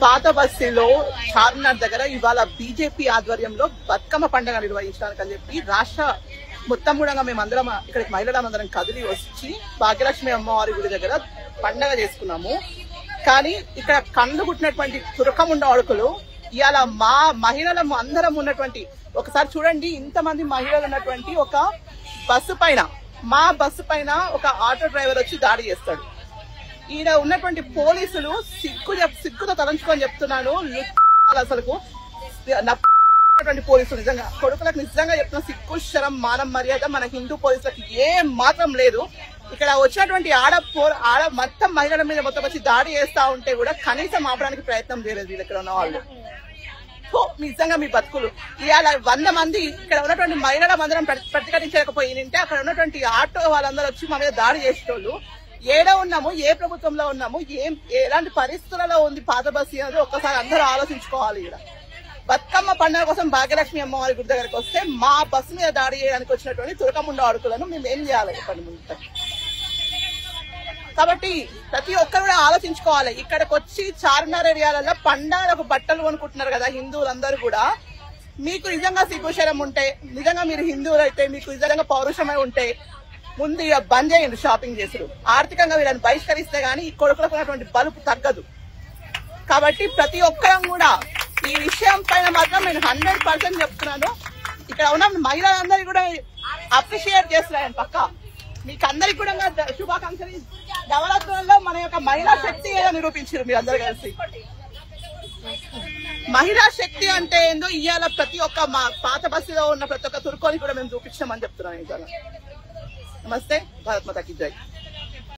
పాత బస్తీలో చార్మినార్ దగ్గర ఇవాళ బీజేపీ ఆధ్వర్యంలో బతుకమ్మ పండుగ నిర్వహించడానికి అని చెప్పి రాష్ట్ర మొత్తం కూడా మేమందరం ఇక్కడికి మహిళలందరం కదిలి వచ్చి భాగ్యలక్ష్మి అమ్మవారి గుడి దగ్గర పండగ చేసుకున్నాము. కానీ ఇక్కడ కళ్ళు పుట్టినటువంటి తురకముండ అడుకులు ఇవాళ మా మహిళలు అందరం ఉన్నటువంటి ఒకసారి చూడండి, ఇంతమంది మహిళలు ఉన్నటువంటి ఒక బస్సు పైన మా బస్సు పైన ఒక ఆటో డ్రైవర్ వచ్చి దాడి చేస్తాడు. ఈయన ఉన్నటువంటి పోలీసులు సిగ్గుతో తలంచుకొని చెప్తున్నాను, అసలుకు పోలీసులు నిజంగా కొడుకులకు నిజంగా చెప్తున్నా, సిగ్గు శరం మానం మర్యాద మన హిందూ పోలీసులకు ఏం మాత్రం లేదు. ఇక్కడ వచ్చినటువంటి ఆడ మొత్తం మహిళల మీద మొత్తం వచ్చి దాడి చేస్తా ఉంటే కూడా కనీసం ఆపడానికి ప్రయత్నం చేయలేదు వీళ్ళు ఇక్కడ ఉన్న వాళ్ళు. నిజంగా మీ బతుకులు ఇవాళ 100 మంది ఇక్కడ ఉన్నటువంటి మహిళల మందరం ప్రతిఘటించకపోయింటే అక్కడ ఉన్నటువంటి ఆటో వాళ్ళందరూ వచ్చి మా మీద దాడి చేసేటోళ్ళు. ఏడో ఉన్నాము, ఏ ప్రభుత్వంలో ఉన్నాము, ఎలాంటి పరిస్థితులలో ఉంది పాత బస్తీ అనేది ఒక్కసారి అందరూ ఆలోచించుకోవాలి. ఇక్కడ బతుకమ్మ పండుగ కోసం భాగ్యలక్ష్మి అమ్మవారి గుడి దగ్గరికి వస్తే మా బస్సు మీద దాడి చేయడానికి వచ్చినటువంటి తురకముండ అడుకులను మేము ఏం చేయాలి చెప్పండి ముందు. కాబట్టి ప్రతి ఒక్కరు కూడా ఆలోచించుకోవాలి. ఇక్కడికి వచ్చి చార్మినార్ ఏరియాలలో పండుగలకు బట్టలు కొనుక్కుంటున్నారు కదా హిందువులందరూ కూడా. మీకు నిజంగా సిగ్గుశరం ఉంటే, నిజంగా మీరు హిందువులు అయితే, మీకు నిజంగా పౌరుషమై ఉంటే ముందు ఇక బంద్ చేయండి షాపింగ్ చేసుడు. ఆర్థికంగా వీళ్ళని బహిష్కరిస్తే గానీ ఈ కొడుకులకు ఉన్నటువంటి బలుపు తగ్గదు. కాబట్టి ప్రతి ఒక్కరం కూడా ఈ విషయం పైన మాత్రం నేను 100% చెప్తున్నాను. ఇక్కడ ఉన్న మహిళలందరూ కూడా అప్రిషియేట్ చేస్తున్నాను పక్క. మీకు అందరికి కూడా శుభాకాంక్షలు. నవరాత్రులలో మన యొక్క మహిళా శక్తి ఏదో నిరూపించారు మీరు అందరు కలిసి. మహిళా శక్తి అంటే ఏందో ఇవాళ ప్రతి ఒక్క పాత బస్సులో ఉన్న ప్రతి ఒక్క తుర్కోని కూడా మేము చూపించామని చెప్తున్నాను. నమస్తే, భారత్ మాతా కీ జై.